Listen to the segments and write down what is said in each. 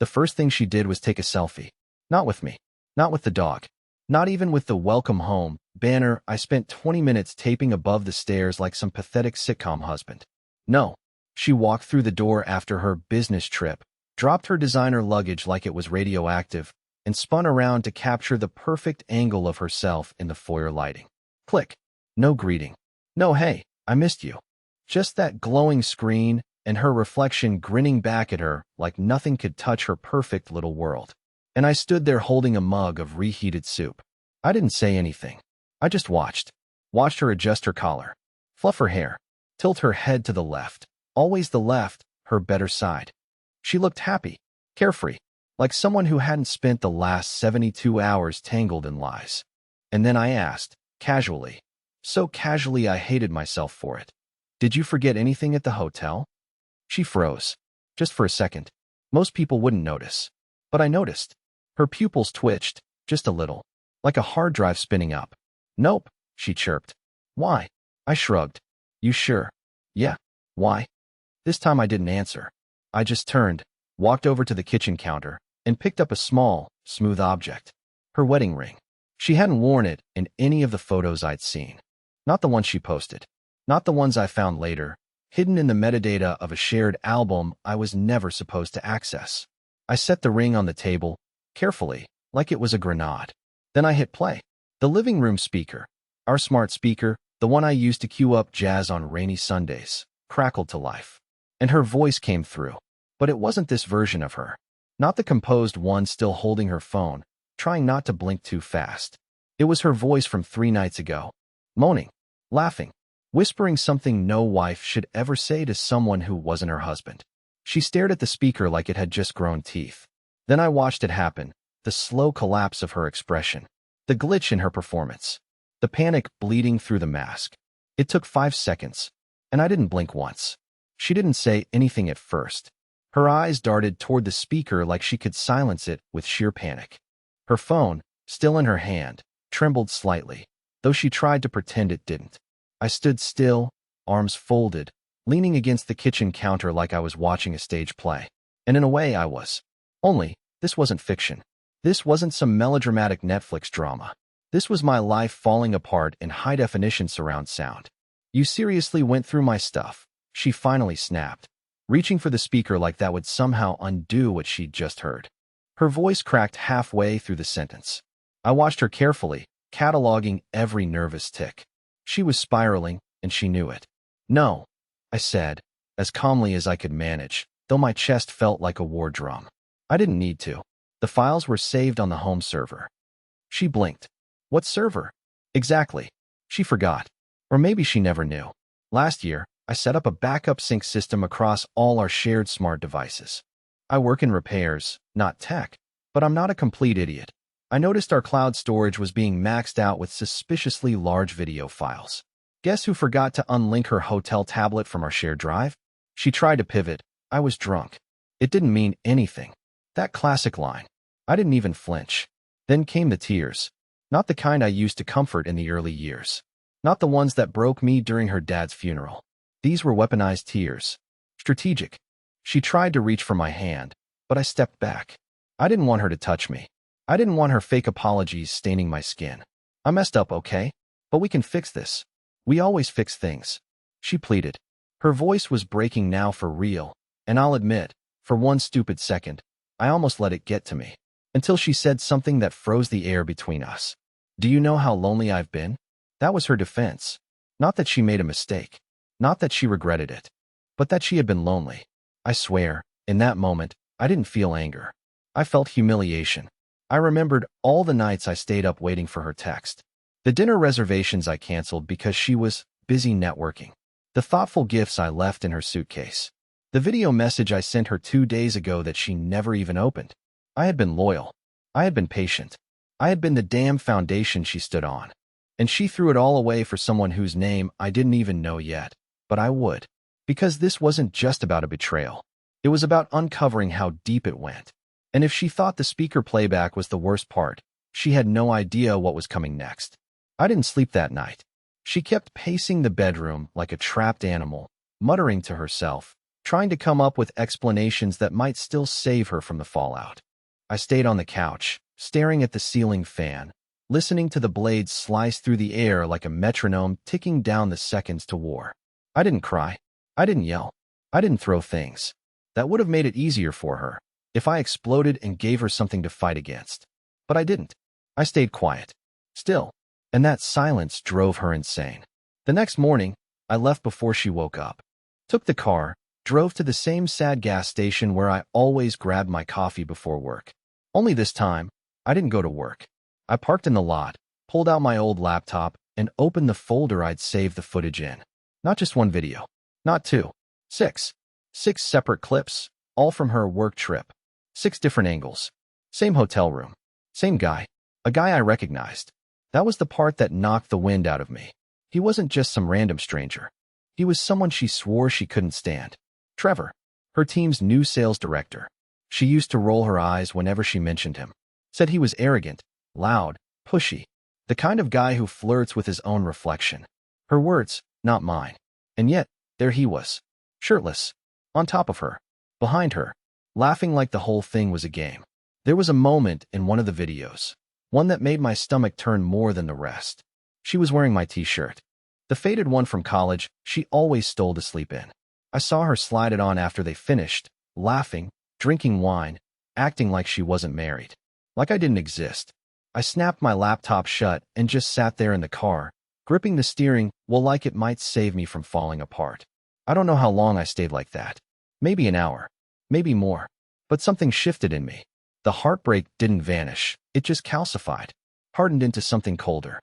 The first thing she did was take a selfie. Not with me. Not with the dog. Not even with the welcome home banner I spent 20 minutes taping above the stairs like some pathetic sitcom husband. No. She walked through the door after her business trip, dropped her designer luggage like it was radioactive, and spun around to capture the perfect angle of herself in the foyer lighting. Click. No greeting. No hey, I missed you. Just that glowing screen and her reflection grinning back at her like nothing could touch her perfect little world. And I stood there holding a mug of reheated soup. I didn't say anything. I just watched. Watched her adjust her collar, fluff her hair, tilt her head to the left. Always the left, her better side. She looked happy, carefree, like someone who hadn't spent the last 72 hours tangled in lies. And then I asked, casually. So casually I hated myself for it. Did you forget anything at the hotel? She froze. Just for a second. Most people wouldn't notice. But I noticed. Her pupils twitched, just a little, like a hard drive spinning up. Nope, she chirped. Why? I shrugged. You sure? Yeah. Why? This time I didn't answer. I just turned, walked over to the kitchen counter, and picked up a small, smooth object. Her wedding ring. She hadn't worn it in any of the photos I'd seen. Not the ones she posted. Not the ones I found later, hidden in the metadata of a shared album I was never supposed to access. I set the ring on the table, carefully, like it was a grenade. Then I hit play. The living room speaker, our smart speaker, the one I used to cue up jazz on rainy Sundays, crackled to life. And her voice came through. But it wasn't this version of her. Not the composed one still holding her phone, trying not to blink too fast. It was her voice from 3 nights ago. Moaning, laughing, whispering something no wife should ever say to someone who wasn't her husband. She stared at the speaker like it had just grown teeth. Then I watched it happen, the slow collapse of her expression, the glitch in her performance, the panic bleeding through the mask. It took 5 seconds, and I didn't blink once. She didn't say anything at first. Her eyes darted toward the speaker like she could silence it with sheer panic. Her phone, still in her hand, trembled slightly, though she tried to pretend it didn't. I stood still, arms folded, leaning against the kitchen counter like I was watching a stage play. And in a way I was. Only, this wasn't fiction. This wasn't some melodramatic Netflix drama. This was my life falling apart in high-definition surround sound. You seriously went through my stuff, she finally snapped, reaching for the speaker like that would somehow undo what she'd just heard. Her voice cracked halfway through the sentence. I watched her carefully, cataloging every nervous tick. She was spiraling, and she knew it. No, I said, as calmly as I could manage, though my chest felt like a war drum. I didn't need to. The files were saved on the home server. She blinked. What server? Exactly. She forgot. Or maybe she never knew. Last year, I set up a backup sync system across all our shared smart devices. I work in repairs, not tech, but I'm not a complete idiot. I noticed our cloud storage was being maxed out with suspiciously large video files. Guess who forgot to unlink her hotel tablet from our shared drive? She tried to pivot. I was drunk. It didn't mean anything. That classic line. I didn't even flinch. Then came the tears. Not the kind I used to comfort in the early years. Not the ones that broke me during her dad's funeral. These were weaponized tears. Strategic. She tried to reach for my hand, but I stepped back. I didn't want her to touch me. I didn't want her fake apologies staining my skin. I messed up, okay? But we can fix this. We always fix things. She pleaded. Her voice was breaking now for real, and I'll admit, for one stupid second, I almost let it get to me. Until she said something that froze the air between us. Do you know how lonely I've been? That was her defense. Not that she made a mistake. Not that she regretted it. But that she had been lonely. I swear, in that moment, I didn't feel anger. I felt humiliation. I remembered all the nights I stayed up waiting for her text. The dinner reservations I canceled because she was busy networking. The thoughtful gifts I left in her suitcase. The video message I sent her 2 days ago that she never even opened. I had been loyal. I had been patient. I had been the damn foundation she stood on. And she threw it all away for someone whose name I didn't even know yet. But I would. Because this wasn't just about a betrayal. It was about uncovering how deep it went. And if she thought the speaker playback was the worst part, she had no idea what was coming next. I didn't sleep that night. She kept pacing the bedroom like a trapped animal, muttering to herself, trying to come up with explanations that might still save her from the fallout. I stayed on the couch, staring at the ceiling fan, listening to the blades slice through the air like a metronome ticking down the seconds to war. I didn't cry. I didn't yell. I didn't throw things. That would have made it easier for her if I exploded and gave her something to fight against. But I didn't. I stayed quiet, still, and that silence drove her insane. The next morning, I left before she woke up. Took the car, drove to the same sad gas station where I always grabbed my coffee before work. Only this time, I didn't go to work. I parked in the lot, pulled out my old laptop, and opened the folder I'd saved the footage in. Not just one video. Not two. 6. 6 separate clips, all from her work trip. 6 different angles. Same hotel room. Same guy. A guy I recognized. That was the part that knocked the wind out of me. He wasn't just some random stranger. He was someone she swore she couldn't stand. Trevor, her team's new sales director. She used to roll her eyes whenever she mentioned him. Said he was arrogant, loud, pushy. The kind of guy who flirts with his own reflection. Her words, not mine. And yet, there he was. Shirtless. On top of her. Behind her. Laughing like the whole thing was a game. There was a moment in one of the videos. One that made my stomach turn more than the rest. She was wearing my t-shirt. The faded one from college she always stole to sleep in. I saw her slide it on after they finished, laughing, drinking wine, acting like she wasn't married. Like I didn't exist. I snapped my laptop shut and just sat there in the car, gripping the steering wheel like it might save me from falling apart. I don't know how long I stayed like that. Maybe an hour. Maybe more. But something shifted in me. The heartbreak didn't vanish. It just calcified. Hardened into something colder.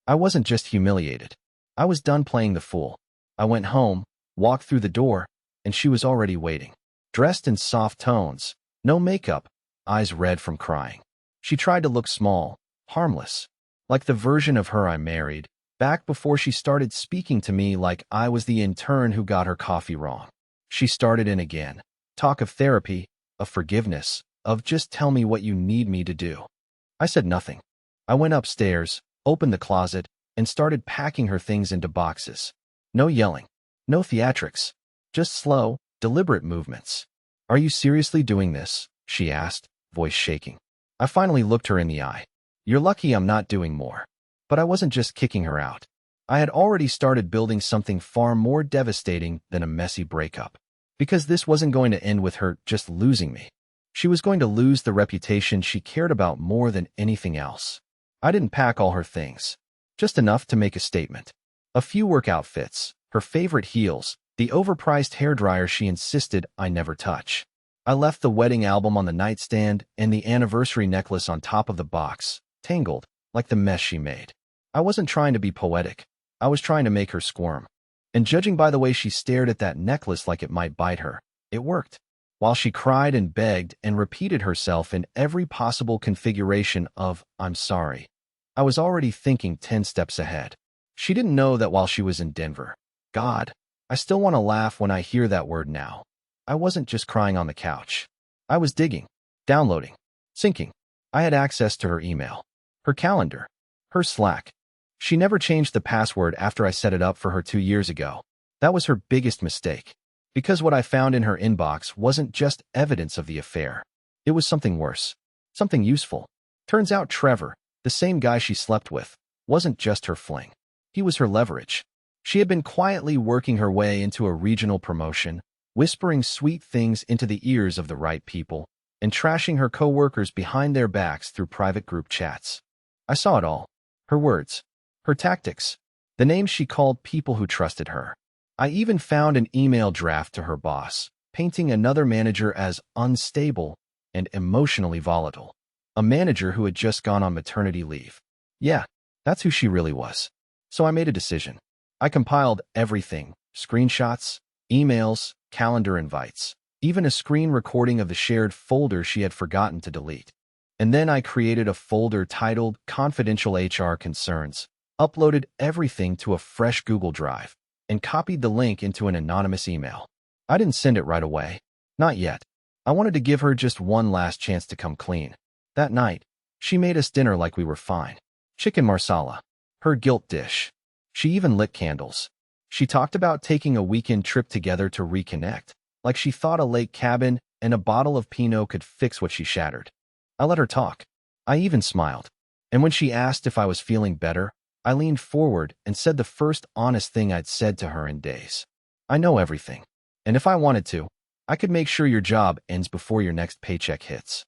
I wasn't just humiliated. I was done playing the fool. I went home, walked through the door, and she was already waiting. Dressed in soft tones, no makeup, eyes red from crying. She tried to look small, harmless, like the version of her I married, back before she started speaking to me like I was the intern who got her coffee wrong. She started in again. Talk of therapy, of forgiveness, of just tell me what you need me to do. I said nothing. I went upstairs, opened the closet, and started packing her things into boxes. No yelling. No theatrics. Just slow, deliberate movements. Are you seriously doing this? She asked, voice shaking. I finally looked her in the eye. You're lucky I'm not doing more. But I wasn't just kicking her out. I had already started building something far more devastating than a messy breakup. Because this wasn't going to end with her just losing me. She was going to lose the reputation she cared about more than anything else. I didn't pack all her things. Just enough to make a statement. A few work outfits, her favorite heels, the overpriced hairdryer she insisted I never touch. I left the wedding album on the nightstand and the anniversary necklace on top of the box, tangled, like the mess she made. I wasn't trying to be poetic. I was trying to make her squirm. And judging by the way she stared at that necklace like it might bite her, it worked. While she cried and begged and repeated herself in every possible configuration of, I'm sorry, I was already thinking 10 steps ahead. She didn't know that while she was in Denver. God, I still want to laugh when I hear that word now. I wasn't just crying on the couch. I was digging, downloading, syncing. I had access to her email, her calendar, her Slack. She never changed the password after I set it up for her 2 years ago. That was her biggest mistake. Because what I found in her inbox wasn't just evidence of the affair. It was something worse. Something useful. Turns out Trevor, the same guy she slept with, wasn't just her fling. He was her leverage. She had been quietly working her way into a regional promotion, whispering sweet things into the ears of the right people, and trashing her coworkers behind their backs through private group chats. I saw it all. Her words. Her tactics. The names she called people who trusted her. I even found an email draft to her boss, painting another manager as unstable and emotionally volatile. A manager who had just gone on maternity leave. Yeah, that's who she really was. So I made a decision. I compiled everything, screenshots, emails, calendar invites, even a screen recording of the shared folder she had forgotten to delete. And then I created a folder titled Confidential HR Concerns, uploaded everything to a fresh Google Drive, and copied the link into an anonymous email. I didn't send it right away. Not yet. I wanted to give her just one last chance to come clean. That night, she made us dinner like we were fine. Chicken marsala. Her guilt dish. She even lit candles. She talked about taking a weekend trip together to reconnect, like she thought a lake cabin and a bottle of Pinot could fix what she shattered. I let her talk. I even smiled. And when she asked if I was feeling better, I leaned forward and said the first honest thing I'd said to her in days. I know everything. And if I wanted to, I could make sure your job ends before your next paycheck hits.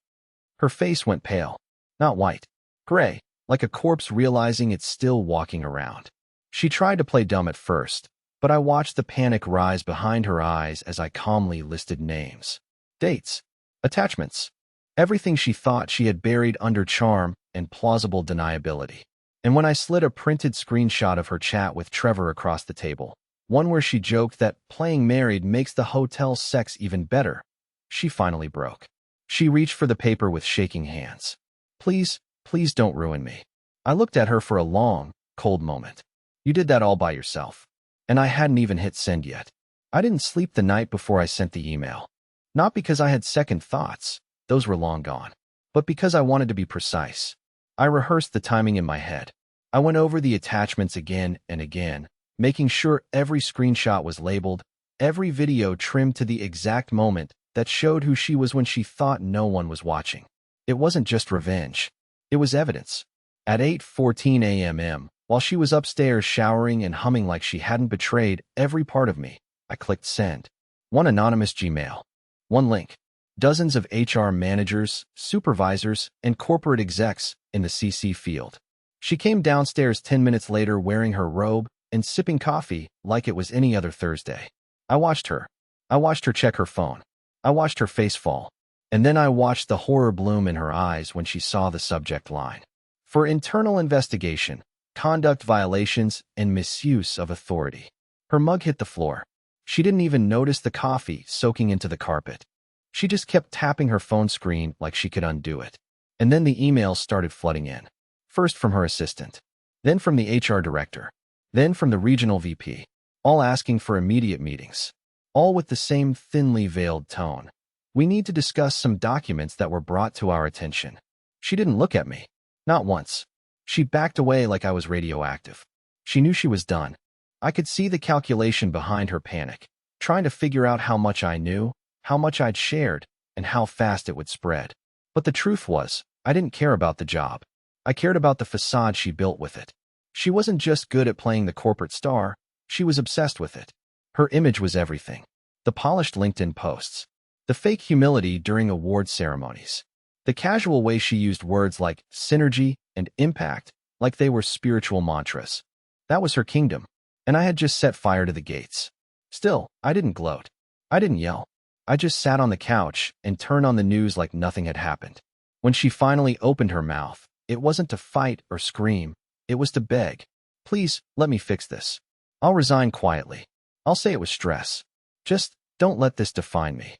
Her face went pale. Not white. Gray, like a corpse realizing it's still walking around. She tried to play dumb at first, but I watched the panic rise behind her eyes as I calmly listed names, dates, attachments, everything she thought she had buried under charm and plausible deniability. And when I slid a printed screenshot of her chat with Trevor across the table, one where she joked that playing married makes the hotel sex even better, she finally broke. She reached for the paper with shaking hands. Please, please don't ruin me. I looked at her for a long, cold moment. You did that all by yourself. And I hadn't even hit send yet. I didn't sleep the night before I sent the email. Not because I had second thoughts, those were long gone, but because I wanted to be precise. I rehearsed the timing in my head. I went over the attachments again and again, making sure every screenshot was labeled, every video trimmed to the exact moment that showed who she was when she thought no one was watching. It wasn't just revenge. It was evidence. At 8:14 a.m., while she was upstairs showering and humming like she hadn't betrayed every part of me, I clicked send. One anonymous Gmail. One link. Dozens of HR managers, supervisors, and corporate execs in the CC field. She came downstairs 10 minutes later wearing her robe and sipping coffee like it was any other Thursday. I watched her. I watched her check her phone. I watched her face fall. And then I watched the horror bloom in her eyes when she saw the subject line. For internal investigation, conduct violations, and misuse of authority. Her mug hit the floor. She didn't even notice the coffee soaking into the carpet. She just kept tapping her phone screen like she could undo it. And then the emails started flooding in. First from her assistant, then from the HR director, then from the regional VP, all asking for immediate meetings, all with the same thinly veiled tone. We need to discuss some documents that were brought to our attention. She didn't look at me. Not once. She backed away like I was radioactive. She knew she was done. I could see the calculation behind her panic, trying to figure out how much I knew, how much I'd shared, and how fast it would spread. But the truth was, I didn't care about the job. I cared about the facade she built with it. She wasn't just good at playing the corporate star, she was obsessed with it. Her image was everything. The polished LinkedIn posts, the fake humility during award ceremonies, the casual way she used words like synergy and impact like they were spiritual mantras. That was her kingdom, and I had just set fire to the gates. Still, I didn't gloat. I didn't yell. I just sat on the couch and turned on the news like nothing had happened. When she finally opened her mouth, it wasn't to fight or scream. It was to beg. Please, let me fix this. I'll resign quietly. I'll say it was stress. Just don't let this define me.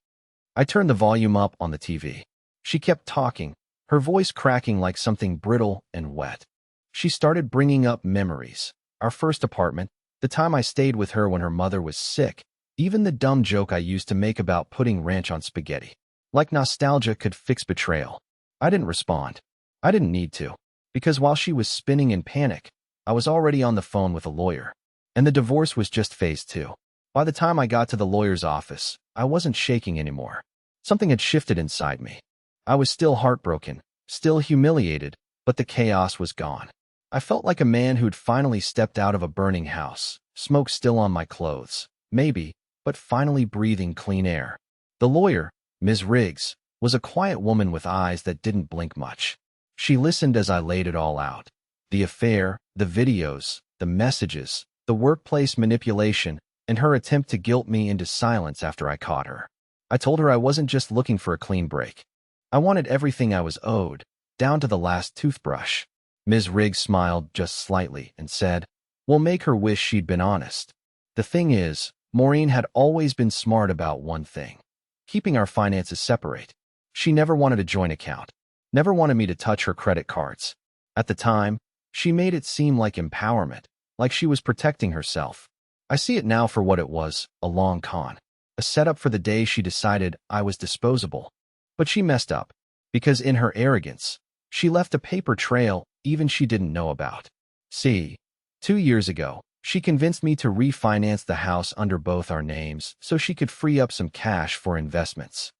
I turned the volume up on the TV. She kept talking, her voice cracking like something brittle and wet. She started bringing up memories. Our first apartment, the time I stayed with her when her mother was sick, even the dumb joke I used to make about putting ranch on spaghetti. Like nostalgia could fix betrayal. I didn't respond. I didn't need to. Because while she was spinning in panic, I was already on the phone with a lawyer. And the divorce was just phase 2. By the time I got to the lawyer's office, I wasn't shaking anymore. Something had shifted inside me. I was still heartbroken, still humiliated, but the chaos was gone. I felt like a man who'd finally stepped out of a burning house, smoke still on my clothes, maybe, but finally breathing clean air. The lawyer, Ms. Riggs, was a quiet woman with eyes that didn't blink much. She listened as I laid it all out. The affair, the videos, the messages, the workplace manipulation, and her attempt to guilt me into silence after I caught her. I told her I wasn't just looking for a clean break. I wanted everything I was owed, down to the last toothbrush. Ms. Riggs smiled just slightly and said, "We'll make her wish she'd been honest." The thing is, Maureen had always been smart about one thing: keeping our finances separate. She never wanted a joint account, never wanted me to touch her credit cards. At the time, she made it seem like empowerment, like she was protecting herself. I see it now for what it was, a long con. A setup for the day she decided I was disposable. But she messed up, because in her arrogance, she left a paper trail even she didn't know about. See, 2 years ago, She convinced me to refinance the house under both our names so she could free up some cash for investments.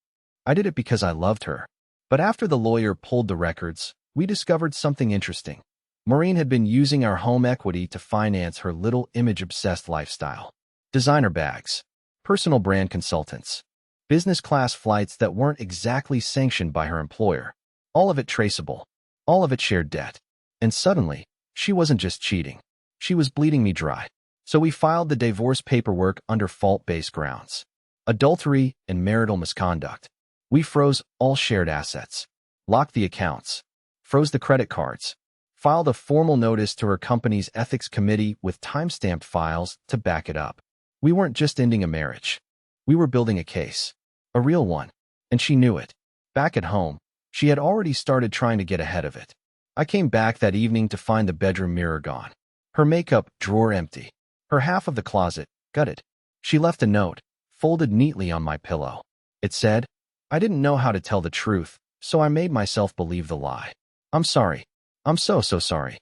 I did it because I loved her. But after the lawyer pulled the records, we discovered something interesting. Maureen had been using our home equity to finance her little image-obsessed lifestyle. Designer bags, personal brand consultants, business class flights that weren't exactly sanctioned by her employer. All of it traceable. All of it shared debt. And suddenly, she wasn't just cheating. She was bleeding me dry. So we filed the divorce paperwork under fault-based grounds. Adultery and marital misconduct. We froze all shared assets, locked the accounts, froze the credit cards, filed a formal notice to her company's ethics committee with time-stamped files to back it up. We weren't just ending a marriage. We were building a case. A real one. And she knew it. Back at home, she had already started trying to get ahead of it. I came back that evening to find the bedroom mirror gone. Her makeup drawer empty. Her half of the closet gutted. She left a note, folded neatly on my pillow. It said, "I didn't know how to tell the truth, so I made myself believe the lie. I'm sorry. I'm so sorry."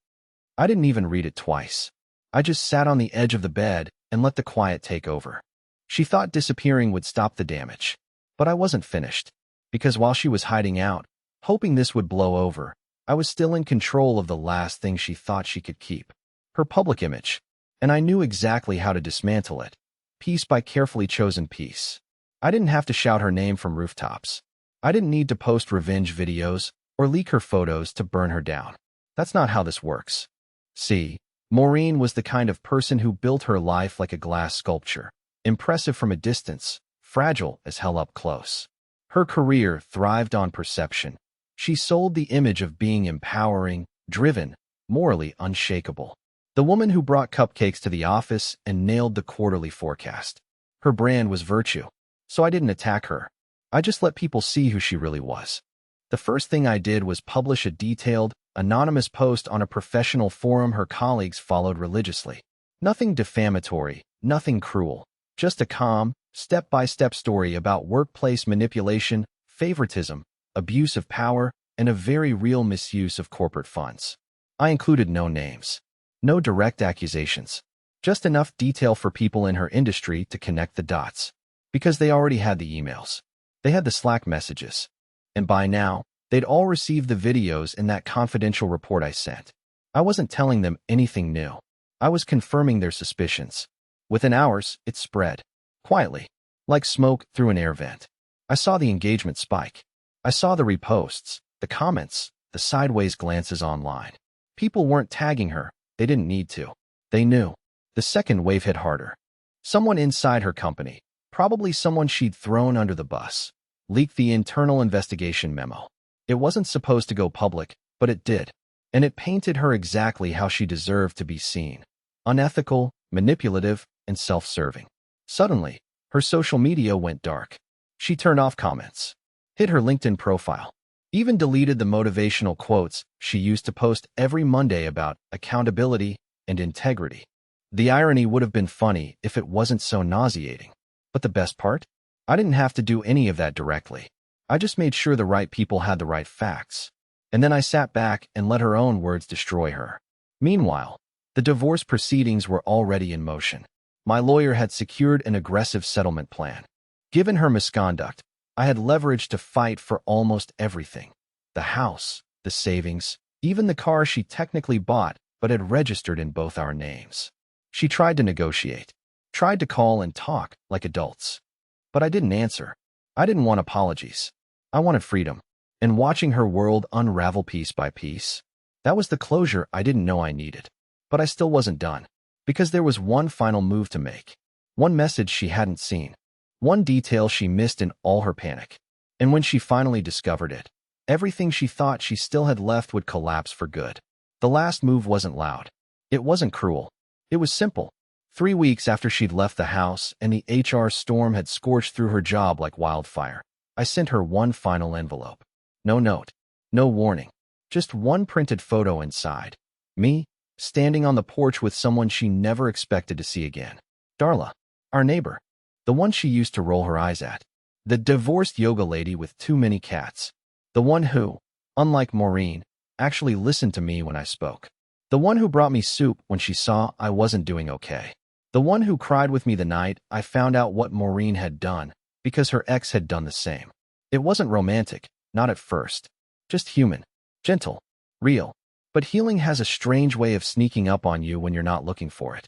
I didn't even read it twice. I just sat on the edge of the bed and let the quiet take over. She thought disappearing would stop the damage. But I wasn't finished. Because while she was hiding out, hoping this would blow over, I was still in control of the last thing she thought she could keep. Her public image. And I knew exactly how to dismantle it. Piece by carefully chosen piece. I didn't have to shout her name from rooftops. I didn't need to post revenge videos or leak her photos to burn her down. That's not how this works. See, Maureen was the kind of person who built her life like a glass sculpture. Impressive from a distance, fragile as hell up close. Her career thrived on perception. She sold the image of being empowering, driven, morally unshakable. The woman who brought cupcakes to the office and nailed the quarterly forecast. Her brand was virtue. So I didn't attack her. I just let people see who she really was. The first thing I did was publish a detailed, anonymous post on a professional forum her colleagues followed religiously. Nothing defamatory, nothing cruel. Just a calm, step-by-step story about workplace manipulation, favoritism, abuse of power, and a very real misuse of corporate funds. I included no names. No direct accusations. Just enough detail for people in her industry to connect the dots. Because they already had the emails. They had the Slack messages. And by now, they'd all received the videos in that confidential report I sent. I wasn't telling them anything new. I was confirming their suspicions. Within hours, it spread. Quietly. Like smoke through an air vent. I saw the engagement spike. I saw the reposts, the comments, the sideways glances online. People weren't tagging her. They didn't need to. They knew. The second wave hit harder. Someone inside her company, probably someone she'd thrown under the bus, leaked the internal investigation memo. It wasn't supposed to go public, but it did. And it painted her exactly how she deserved to be seen. Unethical, manipulative, and self-serving. Suddenly, her social media went dark. She turned off comments, hid her LinkedIn profile, even deleted the motivational quotes she used to post every Monday about accountability and integrity. The irony would have been funny if it wasn't so nauseating. But the best part? I didn't have to do any of that directly. I just made sure the right people had the right facts. And then I sat back and let her own words destroy her. Meanwhile, the divorce proceedings were already in motion. My lawyer had secured an aggressive settlement plan. Given her misconduct, I had leverage to fight for almost everything. The house, the savings, even the car she technically bought but had registered in both our names. She tried to negotiate, tried to call and talk like adults. But I didn't answer. I didn't want apologies. I wanted freedom. And watching her world unravel piece by piece, that was the closure I didn't know I needed. But I still wasn't done. Because there was one final move to make. One message she hadn't seen. One detail she missed in all her panic. And when she finally discovered it, everything she thought she still had left would collapse for good. The last move wasn't loud. It wasn't cruel. It was simple. 3 weeks after she'd left the house and the HR storm had scorched through her job like wildfire, I sent her one final envelope. No note. No warning. Just one printed photo inside. Me, standing on the porch with someone she never expected to see again. Darla, our neighbor. The one she used to roll her eyes at. The divorced yoga lady with too many cats. The one who, unlike Maureen, actually listened to me when I spoke. The one who brought me soup when she saw I wasn't doing okay. The one who cried with me the night I found out what Maureen had done because her ex had done the same. It wasn't romantic, not at first. Just human, gentle, real. But healing has a strange way of sneaking up on you when you're not looking for it.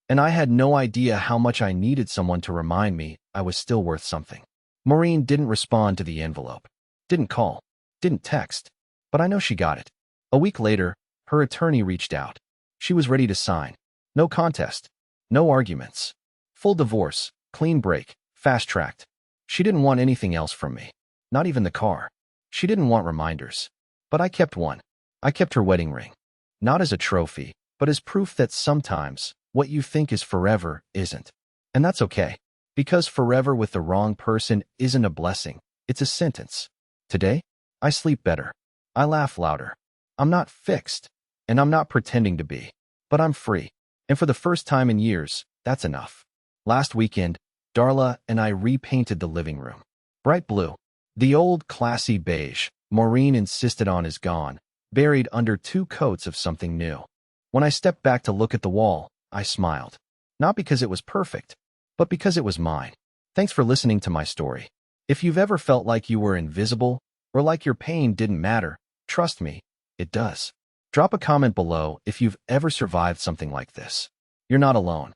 And I had no idea how much I needed someone to remind me I was still worth something. Maureen didn't respond to the envelope, didn't call, didn't text, but I know she got it. A week later, her attorney reached out. She was ready to sign. No contest, no arguments. Full divorce, clean break, fast-tracked. She didn't want anything else from me, not even the car. She didn't want reminders. But I kept one. I kept her wedding ring. Not as a trophy, but as proof that sometimes what you think is forever isn't. And that's okay, because forever with the wrong person isn't a blessing, it's a sentence. Today, I sleep better. I laugh louder. I'm not fixed, and I'm not pretending to be, but I'm free. And for the first time in years, that's enough. Last weekend, Darla and I repainted the living room. Bright blue. The old classy beige Maureen insisted on is gone, buried under 2 coats of something new. When I stepped back to look at the wall, I smiled. Not because it was perfect, but because it was mine. Thanks for listening to my story. If you've ever felt like you were invisible, or like your pain didn't matter, trust me, it does. Drop a comment below if you've ever survived something like this. You're not alone.